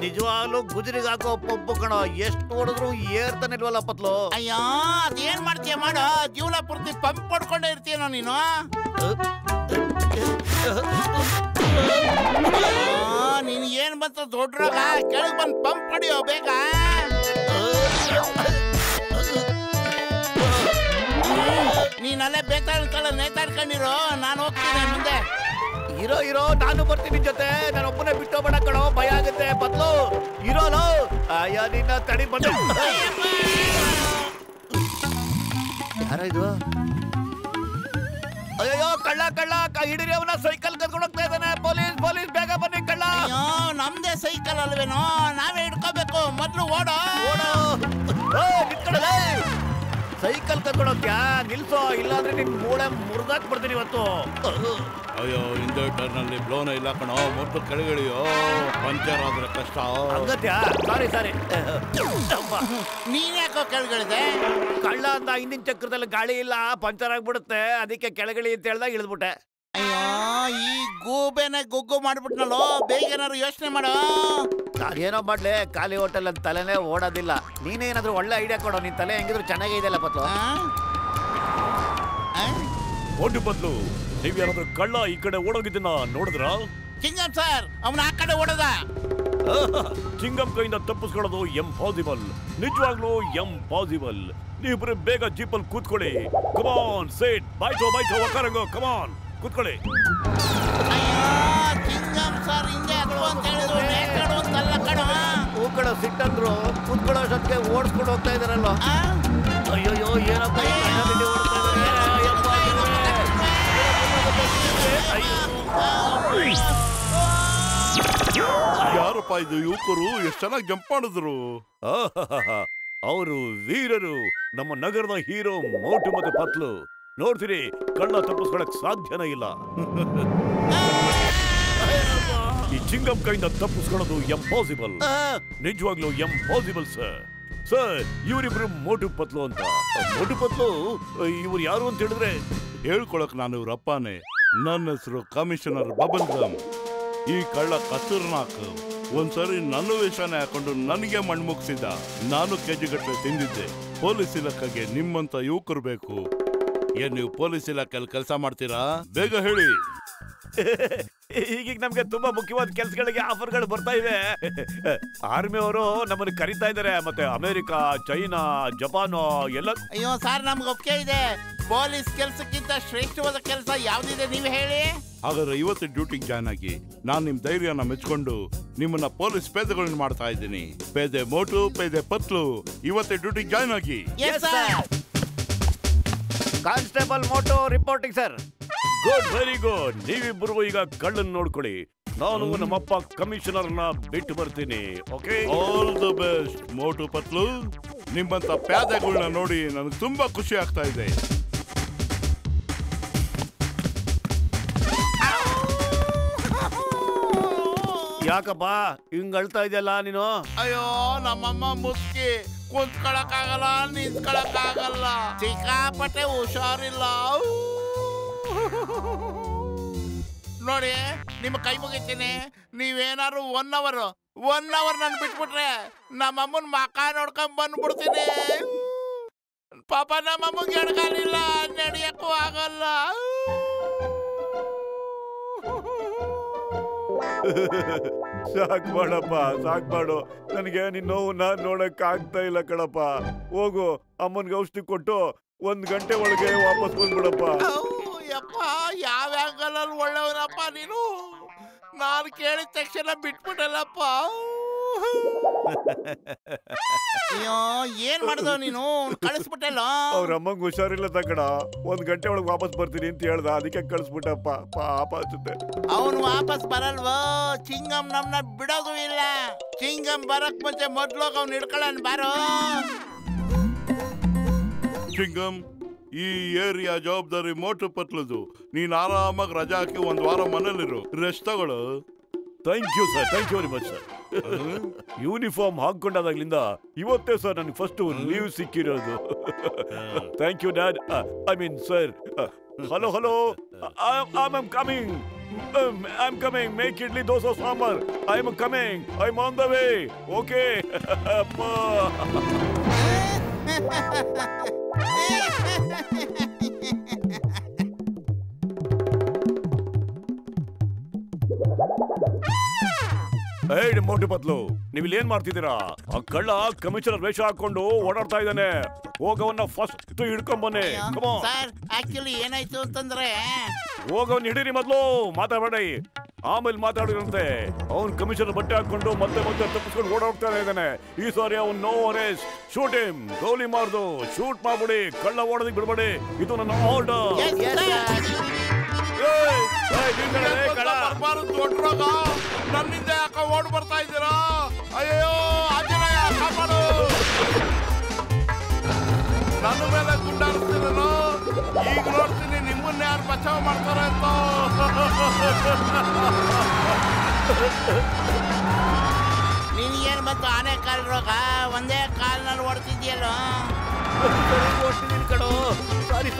ನಿಜವಾಗ್ಲೂ ಗುಜರಿಗೆ ಹಾಕೋ ಪಂಪು ಕಣ, ಎಷ್ಟು ಹೊಡೆದ್ರು ಏರ್ತಾನೆ ಇಲ್ವಲ್ಲ ಪತ್ಲು. ಅಯ್ಯೋ ಅದೇನ್ ಮಾಡ್ತೀಯ ಮಾಡೋ, ಜೀವನ ಪೂರ್ತಿ ಪಂಪ್ ಪಡ್ಕೊಂಡೇ ಇರ್ತೀಯನೋ ನೀನು. ನೀನ್ ಏನ್ ಬಂತ ದೊಡ್ಡ್ರಾಗ ಕೆಳಗ್ ಬಂದ್ ಪಂಪ್ ಹೊಡಿಯೋ ಬೇಗ. ನೀನಲ್ಲೇ ಬೇತಾಡ್ಕೊಳ್ಳ ನೇತಾಡ್ಕೊಂಡಿರೋ, ನಾನು ಹೋಗ್ತೀನಿ ಮುಂದೆ. ಇರೋ ನಾನು ಬರ್ತೀನಿ ಜೊತೆ, ನಾನು ಒಬ್ಬನೇ ಬಿಟ್ಟೋಗ್ಬೇಡ ಕಣೋ, ಭಯ ಆಗುತ್ತೆ ಬದ್ಲು. ಇರೋಲೋ ಅಯ್ಯ ನಿನ್ನ ತಡಿ ಬಂದ. ಯಾರ ಇದು? ಅಯ್ಯೋ ಕಳ್ಳ ಹಿಡಿರಿ ಅವನ, ಸೈಕಲ್ ಕರ್ಕೊಂಡು ಹೋಗ್ತಾ ಇದ್ದಾನೆ. ಪೊಲೀಸ್ ಬೇಗ ಬನ್ನಿ ಕಳ್ಳ. ಅಯ್ಯೋ ನಮ್ದೇ ಸೈಕಲ್ ಅಲ್ವೇನೋ, ನಾವೇ ಹಿಡ್ಕೋಬೇಕು, ಮೊದ್ಲು ಓಡೋ. ಸೈಕಲ್ ಕರ್ಕೊಂಡು ಹೋಗ್ಯಾ? ನಿಲ್ಸೋ, ಇಲ್ಲಾಂದ್ರೆ ನಿನ್ ಮೂಳೆ ಮುರಿದಾಕ್ ಬರ್ತೀನಿ ಇವತ್ತು. ಅಯ್ಯೋ ಹಿಂದೆ ಟರ್ನಲ್ಲಿ ಬ್ಲೋನ ಇಲ್ಲ ಕಣೋ, ಮೊದಲು ಕೆಳಗಿಳಿಯೋ, ಪಂಚರ್ ಆದ್ರೆ ಕಷ್ಟ. ಹಂಗತ್ಯಾ? ಸಾರಿ ನೀನ್ ಯಾಕೋ ಕೆಳಗಿಳಿದೆ? ಕಳ್ಳ ಅಂತ ಹಿಂದಿನ ಚಕ್ರದಲ್ಲಿ ಗಾಳಿ ಇಲ್ಲ, ಪಂಚರ್ ಆಗ್ಬಿಡುತ್ತೆ, ಅದಕ್ಕೆ ಕೆಳಗಿಳಿ ಅಂತ ಹೇಳ್ದಾಗ ಇಳಿದ್ಬಿಟ್ಟೆ. ಅಯ್ಯೋ ಈ ಗೂಬೆನೆ ಗುಗ್ಗು ಮಾಡ್ಬಿಟ್ನಲ್ಲೋ, ಬೇಗ ಏನಾದ್ರು ಯೋಚನೆ ಮಾಡೋ. ನಾನೇನೋ ಮಾಡ್ಲಿ, ಖಾಲಿ ಹೋಟೆಲ್ ಅಂತ ತಲೆನೇ ಓಡೋದಿಲ್ಲ. ನೀನೇನಾದ್ರೂ ಒಳ್ಳೆ ಐಡಿಯಾ ಕೊಡೋ, ನಿನ್ ತಲೆ ಹೆಂಗಿದ್ರು ಚೆನ್ನಾಗೇ ಇದೆಯಲ್ಲ ಪತ್ಲು. ಓಡಿ ಬದ್ಲು, ನೀವ್ ಯಾರಾದ್ರೂ ಕಳ್ಳ ಈ ಕಡೆ ಓಡೋಗಿದ್ದನ್ನ ನೋಡಿದ್ರ? ಚಿಂಗಂ ಸರ್, ಅವನ ಆ ಕಡೆ ಓಡೋದ. ಚಿಂಗಂ ಕೈಯಿಂದ ತಪ್ಪಿಸ್ಕೊಳ್ಳೋದು ಎಂಪಾಸಿಬಲ್, ನಿಜವಾಗ್ಲೂ ಎಂಪಾಸಿಬಲ್. ನೀವಿಬ್ರು ಬೇಗ ಜೀಪಲ್ಲಿ ಕೂತ್ಕೊಳ್ಳಿ. ಕಮಾನ್ ಸೇಟ್, ಬಾಯ್ಟೋ ಒಕ್ಕರಂಗೋ, ಕಮಾನ್ ಕೂತ್ಕೊಳ್ಳಿ. ಚಿಂಗಂ ಸರ್ ಹಿಂದೆ ಹತ್ತು ಅಂತ ಹೇಳಿದ್ರು, ನೇತಾಡು ಅಂತಲ್ಲ ಕಣೋ. ಹೂ ಕಡೆ ಸಿಟ್ಟಂದ್ರು, ಕೂತ್ಕೊಳ್ಳೋ ಅಷ್ಟೊತ್ತಿಗೆ ಓಡಿಸ್ಕೊಂಡು ಹೋಗ್ತಾ ಇದಾರಲ್ವ. ಅಯ್ಯೋ ಏನಪ್ಪ ಯಾರಪ್ಪ ಇದು ಯುವಕರು, ಎಷ್ಟು ಚೆನ್ನಾಗಿ ಜಂಪ್ ಮಾಡಿದ್ರು. ಅವರು ವೀರರು, ನಮ್ಮ ನಗರದ ಹೀರೋ ಮೋಟು ಮತ್ತೆ ಪತ್ಲು. ನೋಡ್ತೀರಿ, ಕಳ್ಳ ತಪ್ಪಿಸ್ಕೊಳಕ್ ಸಾಧ್ಯನೇ ಇಲ್ಲ. ಈ ಚಿಂಗಂ ಕೈಯಿಂದ ತಪ್ಪಿಸ್ಕೊಳ್ಳೋದು ಎಂಪಾಸಿಬಲ್, ನಿಜವಾಗ್ಲೂ ಎಂಪಾಸಿಬಲ್ ಸರ್. ಇವರಿಬ್ರು ಮೋಟು ಪತ್ಲು ಅಂತ. ಮೋಟು ಪತ್ಲು ಇವ್ರು ಯಾರು ಅಂತ ಹೇಳಿದ್ರೆ ಹೇಳ್ಕೊಳಕ್ ನಾನು ಇವ್ರ ಅಪ್ಪನೇ. ನನ್ನ ಹೆಸರು ಕಮಿಷನರ್ ಬಬಲ್ ಗಮ್. ಈ ಕಳ್ಳ ಖತರ್ನಾಕ್. ಒಂದ್ಸರಿ ನನ್ನ ವೇಷನೇ ಹಾಕೊಂಡು ನನಗೆ ಮಣ್ಮುಗ್ಸಿದ. ನಾನು ಕೆಜಿಗಟ್ಟಲೆ ತಿಂದಿದ್ದೆ. ಪೊಲೀಸ್ ಇಲಾಖೆಗೆ ನಿಮ್ಮಂತ ಯುವಕರು ಬೇಕು. ಏನ್ ನೀವು ಪೊಲೀಸ್ ಇಲಾಖೆಯಲ್ಲಿ ಕೆಲಸ ಮಾಡ್ತೀರಾ? ಬೇಗ ಹೇಳಿ. ಈಗೀಗ ನಮ್ಗೆ ತುಂಬಾ ಮುಖ್ಯವಾದ ಕೆಲಸಗಳಿಗೆ ಆಫರ್ಗಳು ಬರ್ತಾ ಇವೆ. ಆರ್ಮಿ ಅವರು ನಮ್ಮನ್ನು ಕರೀತಾ ಇದ್ದಾರೆ, ಮತ್ತೆ ಅಮೆರಿಕಾ, ಚೈನಾ, ಜಪಾನ್ ಎಲ್ಲ. ಅಯ್ಯೋ ಸರ್, ನಮ್ಗೆ ಒಪ್ಪಿಗೆ ಇದೆ. ಪೊಲೀಸ್ ಕೆಲಸಕ್ಕಿಂತ ಶ್ರೇಷ್ಠವಾದ ಕೆಲಸ ಯಾವ್ದಿದೆ ನೀವ್ ಹೇಳಿ. ಹಾಗಾದ್ರೆ ಇವತ್ತು ಡ್ಯೂಟಿಗೆ ಜಾಯ್ನ್ ಆಗಿ. ನಾನ್ ನಿಮ್ ಧೈರ್ಯನ ಮೆಚ್ಕೊಂಡು ನಿಮ್ಮನ್ನ ಪೊಲೀಸ್ ಪೇದೆಗಳನ್ನ ಮಾಡ್ತಾ ಇದ್ದೀನಿ. ಪೇದೆ ಮೋಟು, ಪೇದೆ ಪತ್ಲು, ಇವತ್ತೇ ಡ್ಯೂಟಿಗೆ ಜಾಯ್ನ್ ಆಗಿ. Constable Motu reporting sir. Good, very good. ನೀವಿಬ್ಬರು ಈಗ ಕಳ್ಳನ್ ನೋಡ್ಕೊಳ್ಳಿ, ನಾನು ನಮ್ಮಪ್ಪ ಕಮಿಷನರ್ನ ಬಿಟ್ಟು ಬರ್ತೀನಿ. Okay, all the best Motu Patlu. ನಿಮ್ಮಂತ ಪ್ಯಾದೆಗಳನ್ನ ನೋಡಿ ನನಗೆ ತುಂಬಾ ಖುಷಿ ಆಗ್ತಾ ಇದೆ. ಯಾಕಪ್ಪ ಹಿಂಗ್ ಅಳ್ತಾ ಇದೆಯಲ್ಲ ನೀನು? ಅಯ್ಯೋ ನಮ್ಮಮ್ಮ ಮುಸ್ಕಿ, ಕುಂತ್ಕೊಳಕ್ಕಾಗಲ್ಲ, ನಿಂತ್ಕೊಳಕ್ಕಾಗಲ್ಲ, ಸಿಕ್ಕಾಪಟ್ಟೆ ಹುಷಾರಿಲ್ಲ. ನೋಡಿ, ನಿಮ್ಮ ಕೈ ಮುಗಿತೀನಿ. ನೀವೇನಾದ್ರು 1 ಅವರ್ ನನ್ ಬಿಟ್ಬಿಟ್ರೆ ನಮ್ಮಮ್ಮನ್ ಮಕ ನೋಡ್ಕೊಂಡ್ ಬಂದ್ಬಿಡ್ತೀನಿ. ಪಾಪ ನಮ್ಮಮ್ಮಗೆ ಎಡಗಾಲಿಲ್ಲ, ನಡೆಯಕ್ಕೂ ಆಗಲ್ಲ. ಸಾಕ್ ಮಾಡಪ್ಪ, ಸಾಕ್ ಮಾಡು. ನನಗೆ ನಿನ್ನ ನೋವನ್ನ ನೋಡಕ್ ಆಗ್ತಾ ಇಲ್ಲ ಕಣಪ್ಪ. ಹೋಗು, ಅಮ್ಮನ್ಗೆ ಔಷಧಿ ಕೊಟ್ಟು 1 ಗಂಟೆ ಒಳಗೆ ವಾಪಸ್ ಬಂದ್ಬಿಡಪ್ಪ. ಯಪ್ಪ, ಯಾವ ಆಂಗಲಲ್ಲಿ ಒಳ್ಳೆಯವನಪ್ಪ ನೀನು. ನಾನು ಕೇಳಿದ ತಕ್ಷಣ ಬಿಟ್ಬಿಟ್ಟಲ್ಲಪ್ಪ. ಅಯ್ಯೋ, ಏನ್ ಮಾಡ್ದವ್ ನೀನು? ಕಳಿಸ್ಬಿಟ್ಟಲ್ಲ. ಅವ್ರ ಅಮ್ಮಂಗ್ ಹುಷಾರಿಲ್ಲ ತಕಡ, 1 ಗಂಟೆ ಒಳಗೆ ವಾಪಸ್ ಬರ್ತೀನಿ ಅಂತ ಹೇಳ್ದ, ಅದಕ್ಕೆ ಕಳಿಸ್ಬಿಟ್ಟಪ್ಪ. ಪಾಪ ಅನ್ಸುತ್ತೆ. ಅವನು ವಾಪಸ್ ಬರಲ್ವೋ? ಚಿಂಗಂ ನಮ್ನ ಬಿಡೋದು ಇಲ್ಲ. ಚಿಂಗಂ ಬರಕ್ ಮುಂಚೆ ಮೊದ್ಲೋಗ ಅವ್ನು ಹಿಡ್ಕೊಳ್ಳೋಣ ಬಾರೋ. ಚಿಂಗಂ, ಈ ಏರಿಯಾ ಜವಾಬ್ದಾರಿ ಮೋಟು ಪತ್ಲದು. ನೀನ್ ಆರಾಮಾಗಿ ರಜಾ ಹಾಕಿ 1 ವಾರ ಮನೇಲಿರು, ರೆಸ್ಟ್ ತಗೊಳು. Thank you sir, thank you very much sir. Uniform ಹಾಕೊಂಡಾದಾಗ್ಲಿಂದ ಇವತ್ತೇ ಸರ್ ನನಗೆ ಫಸ್ಟ್ ಲೀವ್ ಸಿಕ್ಕಿರೋದು. Thank you dad, I mean sir. Hello, I am coming. I'm coming. Make idli, dosa, sambar. I'm coming. I'm on the way. Okay. ಏಯ್ ಮೋಟು ಪತ್ಲು, ನೀವು ಇಲ್ಲಿ ಏನ್ ಮಾಡ್ತಿದ್ದೀರಾ? ಆ ಕಳ್ಳ ಕಮಿಷನರ್ ವೇಷ ಹಾಕೊಂಡು ಓಡಾಡ್ತಾ ಇದ್ದಾನೆ. ಹೋಗವನ್ನ ಫಸ್ಟ್ ಹಿಡ್ಕೊಂಡ್ ಬನ್ನಿ. ಸರ್ ಆಕ್ಚುಲಿ ಏನಾಯ್ತು ಅಂತಂದ್ರೆ ಹೋಗವನ್ನ ಹಿಡೀರಿ ಮೊದ್ಲು, ಮಾತಾಡಬೇಡಿ. ಆಮೇಲೆ ಮಾತಾಡಿರಂತೆ. ಅವ್ನ್ ಕಮಿಷನರ್ ಬಟ್ಟೆ ಹಾಕೊಂಡು ಮತ್ತೆ ತಪ್ಪಿಸ್ಕೊಂಡು ಓಡಾಡ್ತಾ ಇದ್ದಾನೆ. ಈ ಸಾರಿ ಅವ್ನು ನೋ ಅರೆಸ್ಟ್. Shoot him. ಗೋಲಿ ಮಾರ್ದು ಶೂಟ್ ಮಾಡ್ಬಿಡಿ. ಕಳ್ಳ ಓಡೋದಕ್ಕೆ ಬಿಡ್ಬೇಡಿ. ಇದು ನನ್ನ ಆರ್ಡರ್. ನನ್ನಿಂದ ಯಾಕೆ ಓಡ್ ಬರ್ತಾ ಇದ್ದೀರಾ? ಅಯ್ಯೋ ಆಂಜನೇಯ ಕಾಪಾಡು. ನನ್ನ ಮೇಲೆ ಗುಂಡಾಡ್ತಿರೋ. ಈಗ ನೋಡ್ತೀನಿ ನಿಮ್ಮನ್ನ ಯಾರು ಬಚಾವ್ ಮಾಡ್ತಾರೆ ಅಂತ. ನಿನಗೇನು ಬಂತು ಆನೆ ಕಾಲ್ ರೋಗ? ಒಂದೇ ಕಾಲ್ನಲ್ಲಿ ಓಡ್ತಿದ್ಯಲ್ಲ. ಓಡ್ತಿದ್ದೀನಿ ಕಣೋ. ಸಾರಿ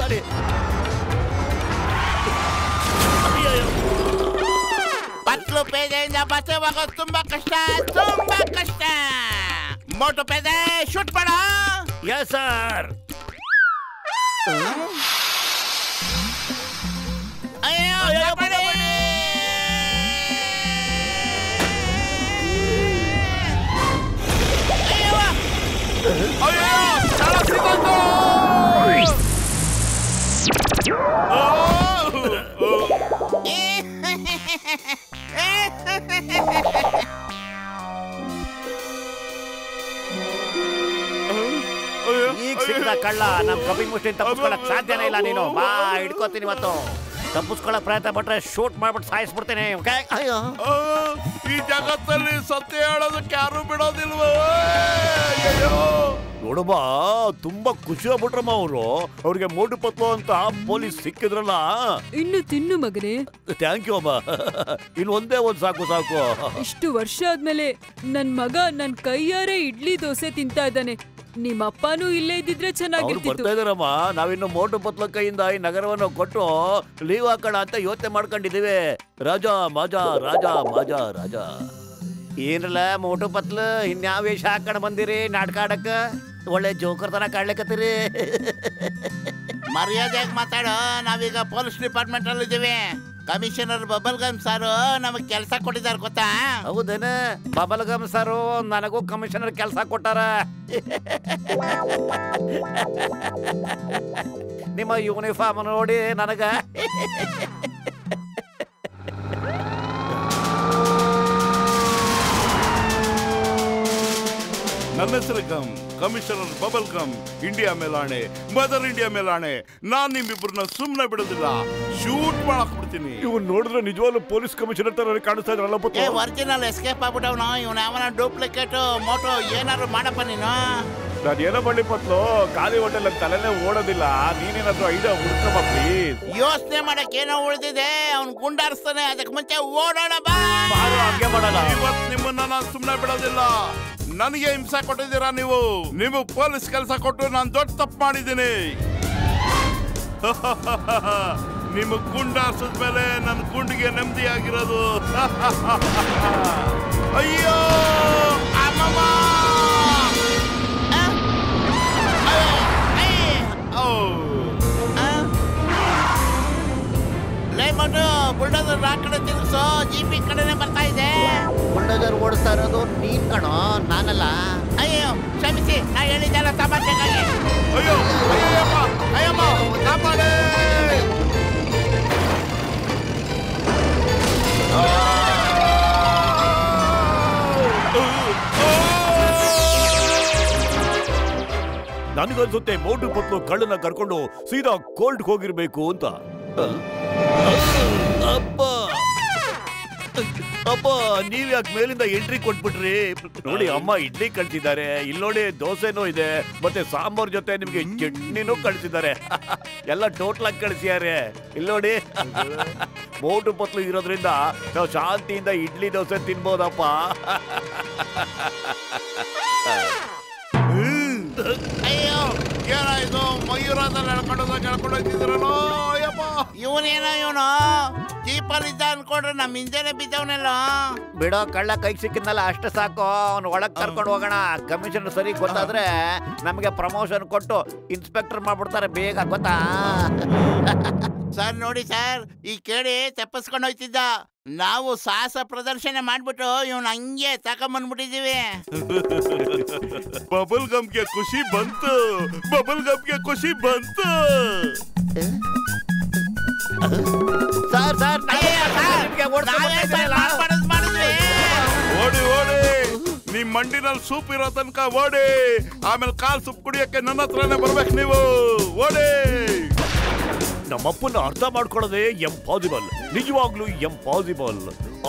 ಪತ್ಲು ಪೇದೆಯಿಂದ ಬಚಾವಾಗೋದು ತುಂಬಾ ಕಷ್ಟ. ಮೋಟು ಪೇದೆ ಶೂಟ್ ಮಾಡ. Yes sir. ಅಯ್ಯೋ ಈಗ ಸಿಕ್ಕಿದ ಕಳ್ಳ ನಮ್ ಕಪಿ ಮುಷ್ಟಿನ ತಪ್ಪಿಸ್ಕೊಳಕ್ ಸಾಧ್ಯನೇ ಇಲ್ಲ. ನೀನು ಬಾ, ಹಿಡ್ಕೋತೀನಿ ಇವತ್ತು. ತಪ್ಪಿಸ್ಕೊಳಕ್ ಪ್ರಯತ್ನ ಪಟ್ರೆ ಶೂಟ್ ಮಾಡ್ಬಿಟ್ಟು ಸಾಯಿಸ್ಬಿಡ್ತೇನೆ. ಅಯ್ಯೋ, ಈ ಜಗತ್ತಲ್ಲಿ ಸತ್ಯ ಹೇಳೋದಕ್ಕೆ ಯಾರು ಬಿಡೋದಿಲ್ವ? ನೋಡಮ್ಮ, ತುಂಬಾ ಖುಷಿ ಆಗ್ಬಿಟ್ರಮ್ಮ ಅವರು. ಅವ್ರಿಗೆ ಮೋಟು ಪತ್ಲು ಅಂತ ಪೊಲೀಸ್ ಸಿಕ್ಕಿದ್ರಲ್ಲ. ಇನ್ನು ತಿನ್ನು ಮಗನೇ. ಥ್ಯಾಂಕ್ ಯು ಅಮ್ಮ. ಇನ್ನು ಒಂದೇ ಒಂದ್ ಸಾಕು. ಇಷ್ಟು ವರ್ಷ ಆದ್ಮೇಲೆ ನನ್ ಮಗ ನನ್ ಕೈಯಾರೆ ಇಡ್ಲಿ ದೋಸೆ ತಿಂತಾ ಇದ್ದಾನೆ. ನಿಮ್ಮ ಅಪ್ಪನೂ ಇಲ್ಲೇ ಇದ್ದಿದ್ರೆ ಚೆನ್ನಾಗಿರ್ತಿತ್ತು. ಬರ್ತಾ ಇದಾರಮ್ಮ. ನಾವಿನ್ನು ಮೋಟು ಪತ್ಲು ಕೈಯಿಂದ ಈ ನಗರವನ್ನು ಕೊಟ್ಟು ಲೀವ್ ಹಾಕೋಣ ಅಂತ ಯೋಚನೆ ಮಾಡ್ಕೊಂಡಿದೀವಿ. ರಾಜಾ ಮಾಜಾ. ಏನ್ರಲ್ಲ ಮೋಟು ಪತ್ಲು, ಇನ್ಯಾವ ವೇಷ ಹಾಕೊಂಡ್ ಬಂದಿರಿ ನಾಟಕ ಆಡಕ್ಕ? ಒಳ್ಳೆ ಜೋಕರ್ ತರ ಕಾಡ್ಲಿಕತ್ತೀರಿ. ಮರ್ಯಾದೆಯಾಗಿ ಮಾತಾಡೋ. ನಾವೀಗ ಪೊಲೀಸ್ ಡಿಪಾರ್ಟ್ಮೆಂಟ್ ಅಲ್ಲಿ ಇದ್ದೀವಿ. ಕಮಿಷನರ್ ಬಬಲ್ ಗಮ್ ಸಾರು ನಮಗ್ ಕೆಲಸ ಕೊಟ್ಟಿದ್ದಾರೆ ಗೊತ್ತಾ? ಹೌದೇನ? ಬಬಲ್ ಗಮ್ ಸಾರು ನನಗೂ ಕಮಿಷನರ್ ಕೆಲಸ ಕೊಟ್ಟಾರ. ನಿಮ್ಮ ಯೂನಿಫಾರ್ಮ್ ನೋಡಿ ನನಗ ನನ್ನ ಹೆಸರು gum, commissioner bubble gum. India ಮೇಲಾಣೆ, ಮದರ್ ಇಂಡಿಯಾ ಮೇಲಾಣೆ, ನಾನ್ ನಿಮ್ಮಿಬ್ಬರನ್ನ ಸುಮ್ನೆ ಬಿಡೋದಿಲ್ಲ. ಶೂಟ್ ಮಾಡಕ್ ಬಿಡ್ತೀನಿ. ಇವ್ನು ನೋಡಿದ್ರೆ ನಿಜವಾಗ್ಲೂ ಪೊಲೀಸ್ ಕಮಿಷನರ್ ತರ ಕಾಣಿಸ್ತಾ ಇದ್ರಲ್ಲ. ಒರಿಜಿನಲ್ ಎಸ್ಕೇಪ್ ಆಗ್ಬಿಟ್ಟವನು. ಇವನು ಯಾವನ ಡೂಪ್ಲಿಕೇಟ್ ಮೋಟೋ ಏನಾದ್ರು ಮಾಡಪ್ಪ ನೀನು. ನಾನು ಏನೋ ಬಳ್ಳಿ ಪತ್ಲು, ಖಾಲಿ ಹೋಟೆಲ್ ತಲೆನೇ ಓಡೋದಿಲ್ಲ. ನೀನೇನಾದ್ರು ಐಡಿಯಾ ಹುಡ್ಕಮ್ಮ ಪ್ಲೀಸ್. ಯೋಚನೆ ಮಾಡಕ್ ಏನೋ ಉಳಿದಿದೆ. ಅವ್ನು ಗುಂಡಾರಿಸ್ತಾನೆ. ಅದಕ್ಕೆ ಮುಂಚೆ ಓಡೋಣ ಬಾ. ಹಂಗೆ ಮಾಡಲ್ಲ. ಇವತ್ತು ನಿಮ್ಮನ್ನ ನಾನು ಸುಮ್ನೆ ಬಿಡೋದಿಲ್ಲ. ನನಗೆ ಹಿಂಸೆ ಕೊಟ್ಟಿದ್ದೀರಾ ನೀವು. ನೀವು ಪೊಲೀಸ್ ಕೆಲಸ ಕೊಟ್ಟು ನಾನು ದೊಡ್ಡ ತಪ್ಪು ಮಾಡಿದ್ದೀನಿ. ನಿಮ್ಮ ಗುಂಡಾರ್ಸದ ಮೇಲೆ ನನ್ನ ಗುಂಡಿಗೆ ನೆಮ್ಮದಿ ಆಗಿರೋದು. ಅಯ್ಯೋ ಅಮ್ಮಮ್ಮ. ಲೇಮನ್ನು ಬುಲ್ಡೋಸರ್ ಆ ಕಡೆ ತಿರುಗಿಸೋ. ಜೀಪಿ ಕಡೆನೆ ಬರ್ತಾ ಇದೆ. ಬುಲ್ಡೋಸರ್ ಓಡಿಸ್ತಾ ಇರೋದು ನೀನ್ ಕಣೋ, ನಾನಲ್ಲ. ಅಯ್ಯೋ ಕ್ಷಮಿಸಿ, ನಾ ಹೇಳಿದ್ದೆಲ್ಲ ತಮಾಷೆಗಾಗಿ. ಅಯ್ಯೋ ಅಯ್ಯಮ್ಮ ಕಾಪಾಡೆ. ನನಗನ್ಸುತ್ತೆ ಮೋಟು ಪತ್ಲು ಕಳ್ಳನ ಕರ್ಕೊಂಡು ಸೀದಾ ಕೋರ್ಟ್ ಹೋಗಿರ್ಬೇಕು ಅಂತ. ಅಪ್ಪ, ನೀವ್ ಯಾಕೆ ಮೇಲಿಂದ ಎಂಟ್ರಿ ಕೊಟ್ಬಿಟ್ರಿ? ನೋಡಿ ಅಮ್ಮ ಇಡ್ಲಿ ಕಳ್ಸಿದ್ದಾರೆ. ಇಲ್ಲಿ ನೋಡಿ ದೋಸೆನೂ ಇದೆ, ಮತ್ತೆ ಸಾಂಬಾರ್ ಜೊತೆ ನಿಮ್ಗೆ ಚಟ್ನಿನೂ ಕಳ್ಸಿದ್ದಾರೆ. ಎಲ್ಲ ಟೋಟಲ್ ಆಗಿ ಕಳ್ಸಿದ್ದಾರೆ. ಇಲ್ಲಿ ನೋಡಿ, ಮೋಟು ಪತ್ಲು ಇರೋದ್ರಿಂದ ನಾವು ಶಾಂತಿಯಿಂದ ಇಡ್ಲಿ ದೋಸೆ ತಿನ್ಬೋದಪ್ಪ. ಅಯ್ಯೋ ಏನಾಯ್ತು? ಮಯೂರದಲ್ಲಿ ಹೇಳ್ಕೊಂಡು ಹೋಗ್ತಿದ್ರಲ್ಲೋ. ಅಯ್ಯಪ್ಪ, ಇವನೇನೋ ಇವನು ಜೀಪ್ ಜೀಪಲ್ಲಿ ಇದ್ದ ಅನ್ಕೊಂಡ್ರೆ ನಮ್ ಹಿಂದೆನೆ ಬಿದ್ದವನೆಲ್ಲ. ಬಿಡೋ, ಕಳ್ಳ ಕೈಗೆ ಸಿಕ್ಕಿದ್ನಲ್ಲ ಅಷ್ಟು ಸಾಕು. ಅವ್ನು ಒಳಗ್ ಕರ್ಕೊಂಡು ಹೋಗೋಣ. ಕಮಿಷನರ್ ಸರಿ ಗೊತ್ತಾದ್ರೆ ನಮಗೆ ಪ್ರಮೋಷನ್ ಕೊಟ್ಟು ಇನ್ಸ್ಪೆಕ್ಟರ್ ಮಾಡ್ಬಿಡ್ತಾರೆ ಬೇಗ, ಗೊತ್ತಾ? ಸರ್ ನೋಡಿ ಸರ್, ಈ ಕೇಳಿ ತಪ್ಪಿಸ್ಕೊಂಡು ಹೋಯ್ತಿದ್ದ. ನಾವು ಸಾಹಸ ಪ್ರದರ್ಶನ ಮಾಡ್ಬಿಟ್ಟು ಇವ್ನ ಹಂಗೆ ತಕೊಂಬಂದ್ಬಿಟ್ಟಿದೀವಿ. ಬಬಲ್ ಗಮ್ಗೆ ಖುಷಿ ಬಂತು, ಬಬಲ್ ಗಮ್ಗೆ ಖುಷಿ ಬಂತು. ಸರ್ ಸರ್ ಓಡಿ ಓಡಿ, ನಿಮ್ ಮಂಡಿನಲ್ಲಿ ಸೂಪ್ ಇರೋ ತನಕ ಓಡಿ. ಆಮೇಲೆ ಕಾಲ್ ಸೂಪ್ ಕುಡಿಯಕ್ಕೆ ನನ್ನ ಹತ್ರನೇ ಬರ್ಬೇಕು ನೀವು. ಓಡಿ. ನಮ್ಮಪ್ಪನ ಅರ್ಥ ಮಾಡ್ಕೊಳ್ಳೋದೇ ಎಂಪಾಸಿಬಲ್, ನಿಜವಾಗ್ಲೂ ಎಂಪಾಸಿಬಲ್.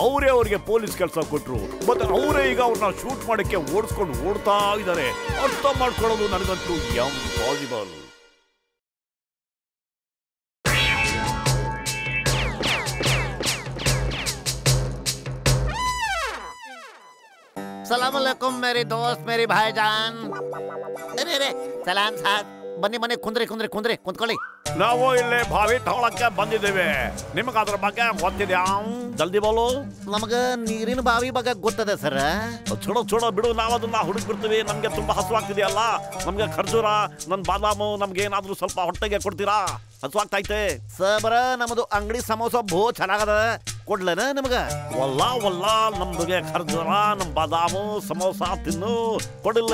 ಅವರೇ ಅವ್ರಿಗೆ ಪೊಲೀಸ್ ಕೆಲಸ ಕೊಟ್ರು, ಮತ್ತೆ ಅವರೇ ಈಗ ಅವ್ರನ್ನ ಶೂಟ್ ಮಾಡಕ್ಕೆ ಓಡಿಸ್ಕೊಂಡು ಓಡ್ತಾ ಇದ್ದಾರೆ. ಅರ್ಥ ಮಾಡ್ಕೊಳ್ಳೋದು ನನಗಂತೂ ಎಂಪಾಸಿಬಲ್. ಸಲಾಂ ಅಲೈಕುಂ ಮೇರಿ ದೋಸ್ತ್, ಮೇರಿ ಭಾಯ್ಜಾನ್. ಅರೆ ಸಲಾಂ ಸಾಬ್. ಬನ್ನಿ ಬನ್ನಿ, ಕುಂದ್ರಿ ಕುಂದ್ರಿ ಕುಂದ್ರಿ, ಕುಂತ್ಕೊಳ್ಳಿ. ನಾವು ಇಲ್ಲಿ ಬಾವಿ ತಗೊಳಕ್ಕೆ ಬಂದಿದ್ದೇವೆ. ನಿಮಗೆ ಅದ್ರ ಬಗ್ಗೆ ಗೊತ್ತಿದ್ಯಾ? ಜಲ್ದಿ ಬೋಲು. ನಮಗ ನೀರಿನ ಬಾವಿ ಬಗ್ಗೆ ಗೊತ್ತದೆ ಸರ್. ಚೂಡ ಚೂಡ ಬಿಡು, ನಾವು ಅದನ್ನ ಹುಡುಕ್ ಬಿಡ್ತೀವಿ. ನಮ್ಗೆ ತುಂಬಾ ಹಸುವಾಗ್ತಿದೆಯಲ್ಲ, ನಮ್ಗೆ ಖರ್ಜೂರ, ನನ್ ಬಾದಾಮು, ನಮ್ಗೆ ಏನಾದ್ರೂ ಸ್ವಲ್ಪ ಹೊಟ್ಟೆಗೆ ಕೊಡ್ತೀರಾ? ಹಸುವಾಗ್ತೈತೆ ಸಬರ. ನಮ್ದು ಅಂಗಡಿ ಸಮೋಸ ಬಹು ಚೆನ್ನಾಗದ, ಕೊಡ್ಲೇನ ನಮಗ? ಒಲ್ಲ ನಮ್ದುಗೆ ಖರ್ಜೂರ, ನಮ್ ಬಾದಾಮು, ಸಮೋಸ ತಿನ್ನು, ಕೊಡಿಲ್ಲ.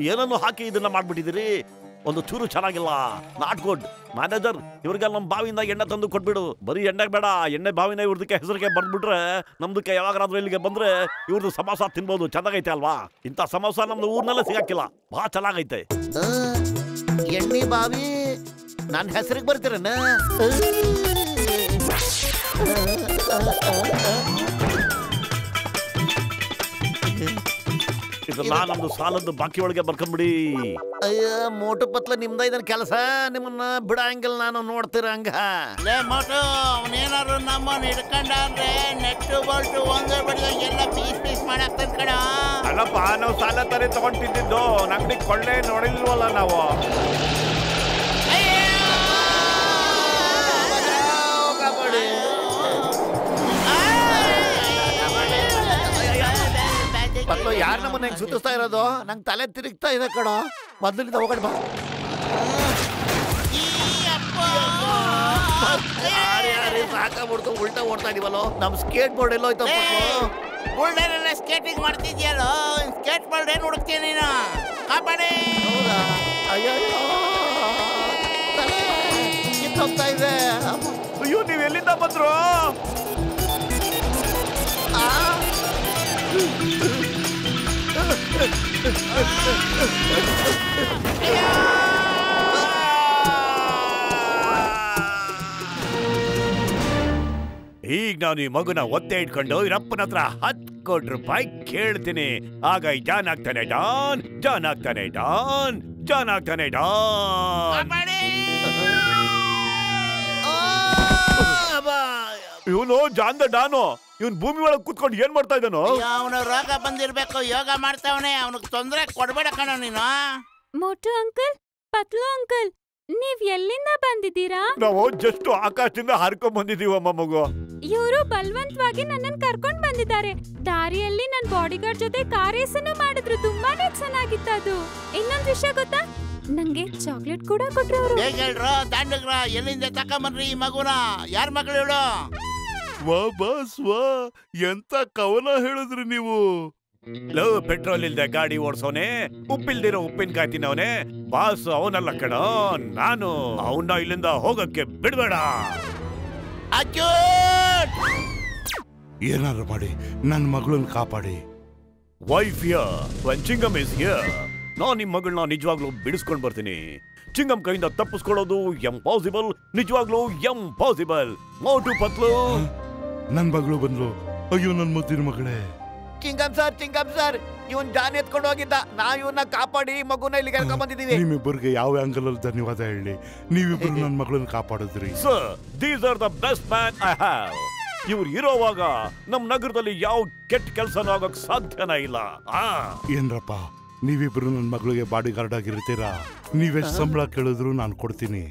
ಏನನ್ನು ಹಾಕಿ ಇದನ್ನ ಮಾಡ್ಬಿಟ್ಟಿದ್ದೀರಿ? ಒಂದು ಚೂರು ಚೆನ್ನಾಗಿಲ್ಲ. Not good. ಮ್ಯಾನೇಜರ್, ಇವ್ರಿಗೆ ನಮ್ಮ ಬಾವಿಯಿಂದ ಎಣ್ಣೆ ತಂದು ಕೊಟ್ಬಿಡು. ಬರೀ ಎಣ್ಣೆ ಬೇಡ, ಎಣ್ಣೆ ಬಾವಿನ ಇವ್ರದಕ್ಕೆ ಹೆಸರಿಗೆ ಬಂದ್ಬಿಟ್ರೆ ನಮ್ದಕ್ಕೆ ಯಾವಾಗಾದ್ರೂ ಇಲ್ಲಿಗೆ ಬಂದ್ರೆ ಇವ್ರದ್ದು ಸಮೋಸ ತಿನ್ಬೋದು. ಚೆನ್ನಾಗೈತೆ ಅಲ್ವಾ? ಇಂಥ ಸಮೋಸ ನಮ್ದು ಊರ್ನಲ್ಲೇ ಸಿಗಕ್ಕಿಲ್ಲ. ಬಹಳ ಚೆನ್ನಾಗೈತೆ. ಎಣ್ಣೆ ಬಾವಿ ನನ್ನ ಹೆಸರಿಗೆ ಬರ್ತೀರನ್ನ? ಇದನ್ನ ನಮ್ದು ಸಾಲದ್ದು ಬಾಕಿ ಒಳಗೆ ಬರ್ಕೊಂಡ್ಬಿಡಿ. ಅಯ್ಯ ಮೋಟು ಪತ್ಲ ನಿಮ್ದ ಇದನ್ ಕೆಲಸ. ನಿಮ್ಮನ್ನ ಬಿಡಂಗಿಲ್ಲ, ನಾನು ನೋಡ್ತೀರ ಹಂಗ. ಲೇ ಮೋಟು, ಅವನೇನಾದ್ರು ನಮ್ಮನ್ನ ಹಿಡ್ಕೊಂಡ ಅಂದ್ರೆ ನೆಟ್ಟು ಬೋಲ್ಟು ಒಂದೇ ಬಡಿದಾಗ ಎಲ್ಲ ಪೀಸ್ ಮಾಡಾಕ್ತದ ಕಣ. ಅಲ್ಲಪ್ಪ, ನಾವು ಸಾಲ ತಾರೆ ತಗೊಂಡಿದ್ದು ನಗಡಿ ಕೊಳ್ಳೆ ನೋಡಿಲ್ವಲ್ಲ ನಾವು. ಪತ್ಲು ಯಾರು ನಮ್ಮನ್ನ ಹೆಂಗ್ ಸುತ್ತಿಸ್ತಾ ಇರೋದು? ನಂಗೆ ತಲೆ ತಿರುಗ್ತಾ ಇದೆ ಕಣೋ. ಮೊದ್ಲಿಂದ ಹೋಗಡ್ ಬಾ. ಸಾಕಾಗ್ಬಿಡ್ತು, ಉಲ್ಟಾ ಓಡ್ತಾ ಇದೀವಲ್ಲೋ. ನಮ್ ಸ್ಕೇಟ್ ಬೋರ್ಡ್ ಎಲ್ಲೋ ಹೋಯ್ತು. ಬುಲ್ಡರೆಲ್ಲ ಸ್ಕೇಟಿಂಗ್ ಮಾಡ್ತಿದ್ಯಲ್ಲೋ, ಸ್ಕೇಟ್ ಬೋರ್ಡ್ ಏನ್ ಹುಡುಕ್ತೀಯ ನೀನು? ಕಾಪಾಡಿ. ಅಯ್ಯೋ ಹೋಗ್ತಾ ಇದೆ. ಅಯ್ಯೋ, ನೀವ್ ಎಲ್ಲಿಂದ ಬಂದ್ರು? ಈಗ ನಾನು ಈ ಮಗುನ ಒತ್ತೆ ಇಟ್ಕೊಂಡು ಇರಪ್ಪನ ಹತ್ರ 10 ಕೋಟಿ ರೂಪಾಯಿ ಕೇಳ್ತೀನಿ. ಆಗ ಜಾನ್ ಆಗ್ತಾನೆ ಡಾನ್, ಜಾನ್ ಆಗ್ತಾನೆ ಡಾನ್, ಜಾನ್ ಆಗ್ತಾನೆ ಡಾನ್. ಇವನು ಜಾನ್ ದ ಡಾನು. ಇವನ್ ಭೂಮಿ ಒಳಗೆ ಕೂತ್ಕೊಂಡು ಏನ್ ಮಾಡ್ತಾ ಇದ್ದಾನೋ? ಅವನ ರೋಗ ಬಂದಿರ್ಬೇಕು, ಯೋಗ ಮಾಡ್ತಾವನೆ. ಅವನಿಗೆ ತೊಂದರೆ ಕೊಡ್ಬೇಡ ಕಣ ನೀನು. ಮೋಟು ಅಂಕಲ್, ಪತ್ಲು ಅಂಕಲ್, ನೀವ್ ಎಲ್ಲಿಂದ ಬಂದಿದ್ದೀರಾ? ನಾವು ಜಸ್ಟ್ ಆಕಾಶದಿಂದ ಹಾರ್ಕೊಂಡ್ ಬಂದಿದೀವಮ್ಮ ಮಗು. ಇವರು ಬಲವಂತವಾಗಿ ನನ್ನನ್ನು ಕರ್ಕೊಂಡ್ ಬಂದಿದ್ದಾರೆ. ದಾರಿಯಲ್ಲಿ ನನ್ ಬಾಡಿಗಾರ್ಡ್ ಜೊತೆ ಕಾರ್ ರೇಸನ್ನು ಮಾಡಿದ್ರು. ತುಂಬಾನೇ ಚೆನ್ನಾಗಿತ್ತು ಅದು. ಇನ್ನೊಂದ್ ವಿಷಯ ಗೊತ್ತಾ? ನಂಗೆ ಚಾಕ್ಲೇಟ್ ಕೂಡ ಕೊಟ್ರು ಅವರು. ಹೇಗೆ ಹೇಳ್ರು ದಾಂಡಗ್ರ? ಎಲ್ಲಿಂದ ತಕೊಂಬನ್ರಿ ಈ ಮಗುನ? ಯಾರ ಮಗಳು ಹೇಳು? ವಾ ಬಾಸ್ ವಾ, ಎಂತ ಕವನ ಹೇಳಿದ್ರಿ ನೀವು. ಲವ್ ಪೆಟ್ರೋಲ್ ಇಲ್ದೆ ಗಾಡಿ ಓಡ್ಸೋನೆ, ಉಪ್ಪಿಲ್ದಿರೋ ಉಪ್ಪಿನಕಾಯಿ ತಿನ್ನವನೆ ಬಾಸ್ ಅವನಲ್ಲ ಕಣ ನಾನು. ಅವನ್ನ ಇಲ್ಲಿಂದ ಹೋಗಕ್ಕೆ ಬಿಡ್ಬೇಡ. ಏನಾದ್ರು ಮಾಡಿ ನನ್ನ ಮಗಳನ್ನ ಕಾಪಾಡಿ. Wife here, ಚಿಂಗಮ್ is here. ನಾನು ನಿಮ್ ಮಗಳನ್ನ ನಿಜವಾಗ್ಲೂ ಬಿಡಿಸ್ಕೊಂಡ್ ಬರ್ತೀನಿ. ಚಿಂಗಮ್ ಕೈಯಿಂದ ತಪ್ಪಿಸ್ಕೊಳ್ಳೋದು ಎಂಪಾಸಿಬಲ್, ನಿಜವಾಗ್ಲೂ ಎಂಪಾಸಿಬಲ್. ಮೋಟು ಪತ್ಲು, ನನ್ ಮಗಳು ಬಂದ್ಲು. ಅಯ್ಯೋ ನನ್ ಮುದ್ದಿನ ಮಗಳೇ. ಚಿಂಗಮ್ ಸರ್, ಇವನ್ ಜಾನ್ ಎತ್ಕೊಂಡು ಹೋಗಿದ್ದ. ನಾವ್ ಇವನ್ನ ಕಾಪಾಡಿ ಮಗುನ ಇಲ್ಲಿಗೆ ಕರ್ಕೊಂಡ್ ಬಂದಿದೀವಿ. ನಿಮ್ಮಿಬ್ಬರಿಗೆ ಯಾವ ಆಂಗಲ್ ಅಲ್ಲಿ ಧನ್ಯವಾದ ಹೇಳಿ. ನೀವಿಬ್ಬರು ನನ್ನ ಮಗಳನ್ನ ಕಾಪಾಡಿದ್ರಿ. Sir, these are the best man I have. ಇವ್ರು ಇರೋವಾಗ ನಮ್ ನಗರದಲ್ಲಿ ಯಾವ ಕೆಟ್ಟ ಕೆಲಸನೂ ಆಗೋಕ್ ಸಾಧ್ಯನೇ ಇಲ್ಲ. ಏನ್ರಪ್ಪ ನೀವಿಬ್ರು ನನ್ನ ಮಗಳಿಗೆ ಬಾಡಿ ಗಾರ್ಡ್ ಆಗಿರ್ತೀರಾ. ನೀವೆಷ್ಟು ಸಂಬಳ ಕೇಳಿದ್ರು ನಾನು ಕೊಡ್ತೀನಿ.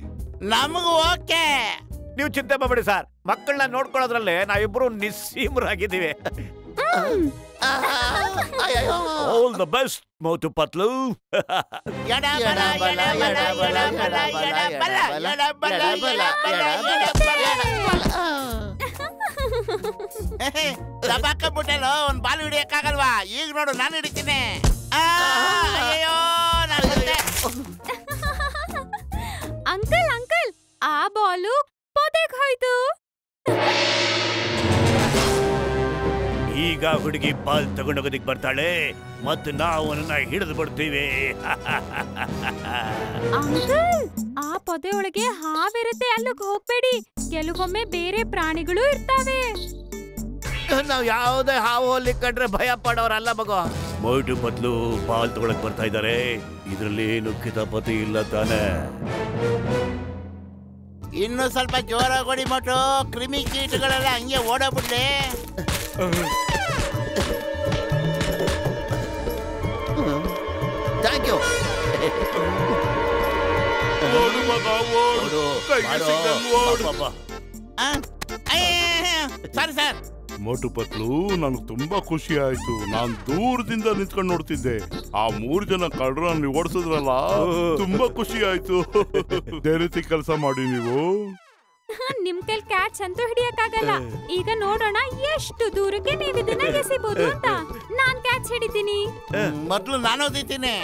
ನಮಗೂ ಓಕೆ. ನೀವು ಚಿಂತೆ ಮಾಡಬೇಡಿ ಸರ್, ಮಕ್ಕಳನ್ನ ನೋಡ್ಕೊಳ್ಳೋದ್ರಲ್ಲೇ ನಾವಿಬ್ರು ನಿಸ್ಸೀಮರಾಗಿದ್ದೀವಿ. All the best Motu Patlu. ದಬಾಕಬಿಟ್ಟಲು ಒಂದ್ ಬಾಲ್ ಹಿಡಿಯಕ್ಕಾಗಲ್ವಾ? ಈಗ ನೋಡು ನಾನು ಹಿಡಿತೀನಿ. ಅಯ್ಯೋ ಅಂಕಲ್ ಅಂಕಲ್, ಆ ಬಾಲು ಪೊದೆಗೆ ಹೋಯ್ತು. ಈಗ ಹುಡುಗಿ ಬಾಲ್ ತಗೊಂಡೋಗೋದಿಕ್ ಬರ್ತಾಳೆ ಮತ್ತು ನಾವು ಅವನನ್ನ ಹಿಡಿದು ಬಿಡ್ತೀವಿ. ಅಂಕಲ್, ಆ ಪೊದೆ ಒಳಗೆ ಹಾವಿರುತ್ತೆ, ಅಲ್ಲಿಗೆ ಹೋಗ್ಬೇಡಿ. ಕೆಲವೊಮ್ಮೆ ಬೇರೆ ಪ್ರಾಣಿಗಳು ಇರ್ತಾವೆ. ನಾವ್ ಯಾವುದೇ ಹಾವು ಹೋಲಿ ಕಂಡ್ರೆ ಭಯ ಪಡೋರಲ್ಲ ಮಗು. ಮೋಟು ಪತ್ಲು ಬಾಲ್ ತಗೊಳಕ್ ಬರ್ತಾ ಇದ್ದಾರೆ. ಇದ್ರಲ್ಲಿ ಏನು ಕಿತಾಪತಿ ಇಲ್ಲ ತಾನೆ? ಇನ್ನು ಸ್ವಲ್ಪ ಜೋರಾಗಿ ಹೊಡಿ ಮೋಟು. ಕ್ರಿಮಿ ಕೀಟಗಳೆಲ್ಲ ಹಂಗೆ ಓಡೋಗ್ಬಿಡ್ಲಿ. Thank you. ಸರಿ ಸರ್. ಮೋಟು ಪತ್ಲು, ನನಗೆ ತುಂಬಾ ಖುಷಿ ಆಯ್ತು. ನಾನು ದೂರದಿಂದ ನಿಂತ್ಕೊಂಡು ನೋಡ್ತಿದ್ದೆ. ಆ 3 ಜನ ಕಳ್ಳರನ್ನ ನೀವು ಓಡಿಸಿದ್ರಲ್ಲ, ತುಂಬಾ ಖುಷಿ ಆಯ್ತು. ಅದೇ ರೀತಿ ಕೆಲಸ ಮಾಡಿ ನೀವು. ನಿಮ್ ಕೈಲಿ ಕ್ಯಾಚ್ ಅಂತೂ ಹಿಡಿಯಕ್ಕಾಗಲ್ಲ. ಈಗ ನೋಡೋಣ ಎಷ್ಟು ದೂರಕ್ಕೆ ನೀವು ಇದನ್ನ ಎಸಿಬಹುದು ಅಂತ. ನಾನ್ ಕ್ಯಾಚ್ ಹಿಡಿತೀನಿ. ಮೊದ್ಲು ನಾನು ಓದಿತೀನಿ.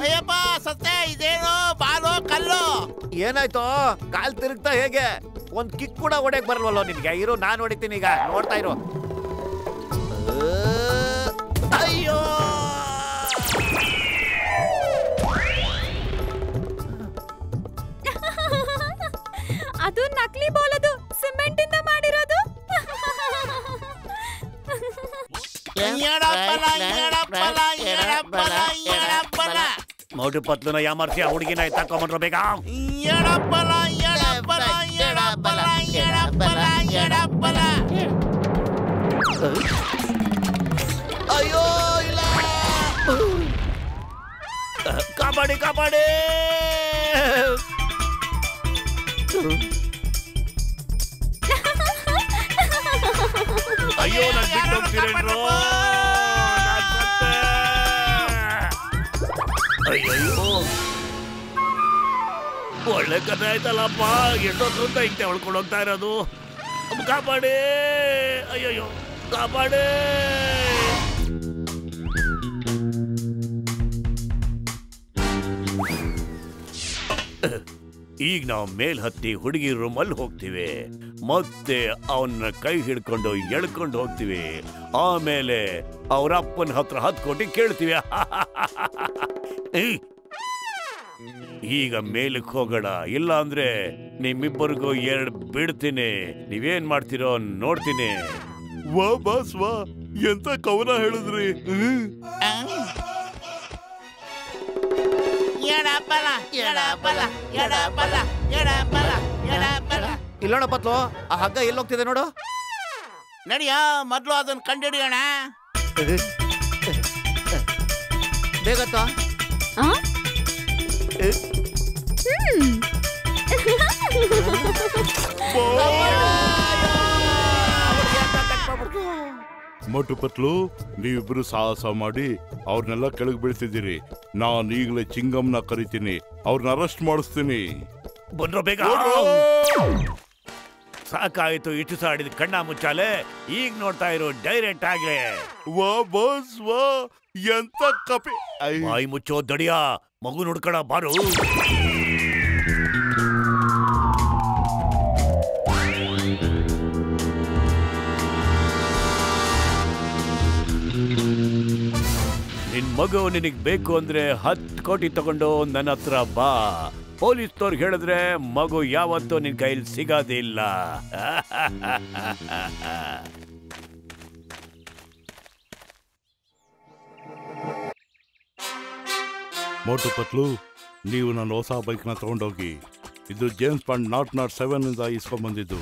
ಅಯ್ಯಪ್ಪ ಸತ್ತೆ. ಇದೇನು ಬಾಲು ಕಲ್ಲು? ಏನಾಯ್ತು? ಕಾಲ್ ತಿರುಗ್ತಾ ಹೇಗೆ? ಒಂದ್ ಕಿಕ್ ಕೂಡ ಹೊಡೆಯಕ್ ಬರಲ್ವಲ್ಲ ನಿನ್ಗೆ? ಇರು, ನಾನು ಹೊಡಿತೀನಿ. ಈಗ ನೋಡ್ತಾ ಇರು. ಅಯ್ಯೋ, ಅದು ನಕಲಿ ಬಾಲ್, ಅದು ಸಿಮೆಂಟ್ ಇಂದ ಮಾಡಿರೋದು. ಮೋಟು ಪತ್ಲುನ ಯಾಮರ್ಸಿ ಆ ಹುಡುಗಿನ ಎತ್ತಾಕೊಂಡ್ರು ಬೇಗ. ಅಯ್ಯೋ ಇಲ್ಲ. ಕಾಪಾಡಿ ಕಾಪಾಡಿ. ಅಯ್ಯೋ, ನಾನು ಬಿಟ್ಟು ಹೋಗ್ತೀರೇನ್ರೋ? ಅಯ್ಯೋ, ಒಳ್ಳೆ ಕಥೆ ಆಯ್ತಲ್ಲಪ್ಪ. ಎಷ್ಟೊತ್ತು ಅಂತ ಹಿಂಗೆ ಹೊಳ್ಕೊಂಡು ಹೋಗ್ತಾ ಇರೋದು. ಕಾಪಾಡಿ. ಅಯ್ಯಯ್ಯೋ, ಕಾಪಾಡಿ. ಈಗ ನಾವು ಮೇಲ್ ಹತ್ತಿ ಹುಡುಗಿ ರೂಮಲ್ಲಿ ಹೋಗ್ತೀವಿ. ಮತ್ತೆ ಅವನ್ನ ಕೈ ಹಿಡ್ಕೊಂಡು ಎಳ್ಕೊಂಡು ಹೋಗ್ತೀವಿ. ಆಮೇಲೆ ಅವ್ರ ಅಪ್ಪನ ಹತ್ರ 10 ಕೋಟಿ ಕೇಳ್ತೀವಿ. ಈಗ ಮೇಲಕ್ಕೆ ಹೋಗೋಣ, ಇಲ್ಲ ಅಂದ್ರೆ ನಿಮ್ಮಿಬ್ಬರಿಗೂ 2 ಬಿಡ್ತೀನಿ. ನೀವೇನ್ ಮಾಡ್ತೀರೋ ನೋಡ್ತೀನಿ. ವಾ ಬಾಸ್ ವಾ, ಎಂತ ಕವನ ಹೇಳಿದ್ರಿ. ಇಲ್ಲೋಣ ಪತ್ಲು, ಆ ಹಗ್ಗ ಎಲ್ಲಿ ಹೋಗ್ತಿದೆ ನೋಡು. ನಡಿಯ, ಮೊದ್ಲು ಅದನ್ನ ಕಂಡಿಡಿಯೋಣ. ಬೇಗತ್ತ. ಮೋಟು ಪತ್ಲು, ನೀವಿಬ್ರು ಸಾಹಸ ಮಾಡಿ ಅವ್ರನ್ನೆಲ್ಲ ಕೆಳಗೆ ಬೀಳ್ತಿದ್ದೀರಿ. ನಾನು ಈಗಲೇ ಚಿಂಗಮ್ನ ಕರಿತೀನಿ, ಅವ್ರನ್ನ ಅರೆಸ್ಟ್ ಮಾಡಿಸ್ತೀನಿ. ಬಂದ್ರು ಬೇಗ. ಸಾಕಾಯ್ತು ಇಷ್ಟು ಸಾಡಿದ ಕಣ್ಣ ಮುಚ್ಚಾಲೆ. ಈಗ ನೋಡ್ತಾ ಇರೋ ಡೈರೆಕ್ಟ್ ಆಗ್ಲೇ. ವಾ ಬಾಸ್ ವಾ, ಎಂತ ಕಪಿ. ಬಾಯಿ ಮುಚ್ಚೋ ದಡಿಯಾ, ಮಗು ನೋಡ್ಕೊಳ ಬಾರು. ನಿನ್ ಮಗು ನಿನಗ್ ಬೇಕು ಅಂದ್ರೆ 10 ಕೋಟಿ ತಗೊಂಡು ನನ್ನ ಹತ್ರ ಬಾ. ಪೊಲೀಸ್ನವ್ರಿಗೆ ಹೇಳಿದ್ರೆ ಮಗು ಯಾವತ್ತೂ ನಿನ್ ಕೈಲಿ ಸಿಗೋದಿಲ್ಲ. ಮೋಟು ಪತ್ಲು, ನೀವು ನನ್ನ ಹೊಸ ಬೈಕ್ನ ತಗೊಂಡೋಗಿ. ಇದು ಜೇಮ್ಸ್ ಬಾಂಡ್ 007 ಇಂದ ಇಸ್ಕೊಂಡ್ಬಂದಿದ್ದು.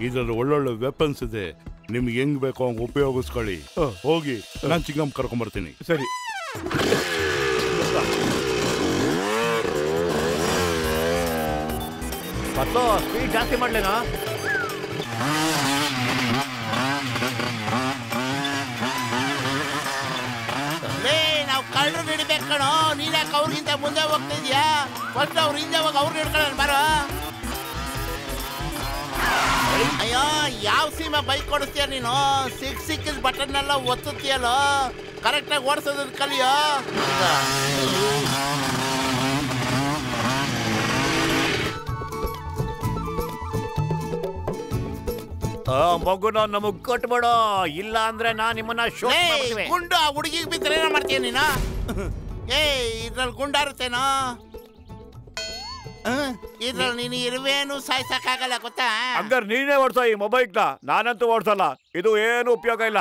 ಇದರಲ್ಲಿ ಒಳ್ಳೊಳ್ಳೆ ವೆಪನ್ಸ್ ಇದೆ. ನಿಮ್ಗೆ ಹೆಂಗ್ ಬೇಕೋ ಹಂಗ ಉಪಯೋಗಿಸ್ಕೊಳ್ಳಿ. ಹೋಗಿ, ನಾನ್ ಚಿಂಗಮ್ ಕರ್ಕೊಂಡ್ಬರ್ತೀನಿ. ಸರಿ. ಮತ್ತು ಸ್ಪೀಡ್ ಜಾಸ್ತಿ ಮಾಡ್ಲೇನಾ? ನಾವು ಕಳ್ಳರು ಹಿಡಿಬೇಕು ಕಣೋ. ನೀನ್ಯಾಕೆ ಅವ್ರಿಗಿಂತ ಮುಂದೆ ಹೋಗ್ತಿದ್ಯಾ? ಫಸ್ಟ್ ಅವ್ರ ಹಿಂದೆ ಹೋಗಿ ಅವ್ರು ಹಿಡ್ಕೊಳ್ಳೋಣ ಬಾರೋ. ಅಯ್ಯೋ, ಯಾವ ಸೀಮೆ ಬೈಕ್ ಕೊಡಿಸ್ತೀಯ ನೀನು? ಸಿಕ್ಕಿದ ಬಟನ್ ಎಲ್ಲ ಒತ್ತುತ್ತೀಯಲ್ಲೋ. ಕರೆಕ್ಟಾಗಿ ಓಡಿಸೋದನ್ನ ಕಲಿಯೋ. ಮಗುನ ನಮಗ್ ಕೊಟ್ಬಿಡೋ, ಇಲ್ಲ ಅಂದ್ರೆ ನಾ ನಿಮ್ಮನ್ನ ಗುಂಡು ಆ ಹುಡುಗಿಗೆ ಬಿದ್ದರೆ ಏನೋ ಮಾಡ್ತೀಯ ನೀನು? ಇದ್ರಲ್ಲಿ ಗುಂಡಾರುತ್ತೇನೋ? ಇದ್ರಲ್ಲಿ ನೀನು ಇರುವೇನು ಸಾಯ್ಸಕ್ಕಾಗಲ್ಲ ಗೊತ್ತಾ? ಹಂಗಾರೆ ನೀನೇ ಓಡ್ಸೋ ಈ ಮೊಬೈಲ್ನ. ನಾನಂತೂ ಓಡ್ಸಲ್ಲ, ಇದು ಏನು ಉಪಯೋಗ ಇಲ್ಲ.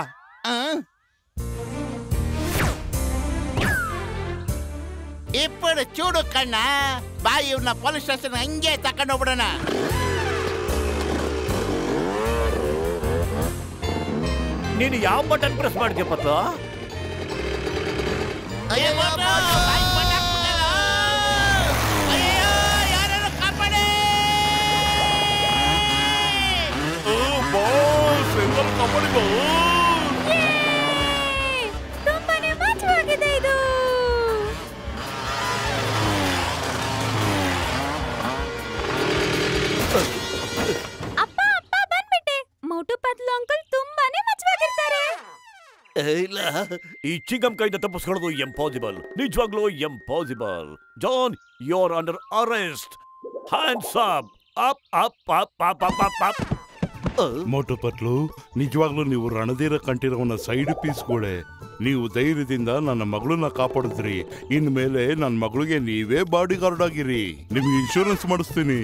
ಇಪ್ಪಡು ಚೂಡು ಕಣ್ಣ ಬಾ, ಇವ್ರನ್ನ ಪೊಲೀಸ್ ಸ್ಟೇಷನ್ ಹಂಗೆ ತಕೊಂಡೋಗ್ಬಿಡೋಣ. ನೀನು ಯಾವ ಬಟನ್ ಪ್ರೆಸ್ ಮಾಡ್ತೀಯ ಪತ್ತು? ತುಂಬಾನೇ ಮಜವಾಗಿದೆ ಇದು. ಅಪ್ಪ ಅಪ್ಪ ಬಂದ್ಬಿಟ್ಟೆ. ಮೋಟು ಪತ್ಲು ಅಂಕಲ್ ತುಂಬಾನೇ ಮಜವಾಗಿರ್ತಾರೆ. ಇಲ್ಲ, ಈ ಚಿಂಗಮ್ ಕೈಯಿಂದ ತಪ್ಪಿಸ್ಕೊಳ್ಳೋದು ಇಂಪಾಸಿಬಲ್, ನಿಜವಾಗ್ಲೂ impossible. John, you are under arrest. Hands up, up up up up up up up. Motu Patlu, ನಿಜವಾಗ್ಲೂ ನೀವು ರಣಧೀರ ಕಂಠೀರವನ ಸೈಡ್ ಪೀಸ್ಗಳೇ. ನೀವು ಧೈರ್ಯದಿಂದ ನನ್ನ ಮಗಳನ್ನ ಕಾಪಾಡಿದ್ರಿ. ಇನ್ಮೇಲೆ ನನ್ನ ಮಗಳಿಗೆ ನೀವೇ ಬಾಡಿ ಗಾರ್ಡ್ ಆಗಿರಿ. ನಿಮ್ಗೆ ಇನ್ಶೂರೆನ್ಸ್ ಮಾಡಿಸ್ತೀನಿ.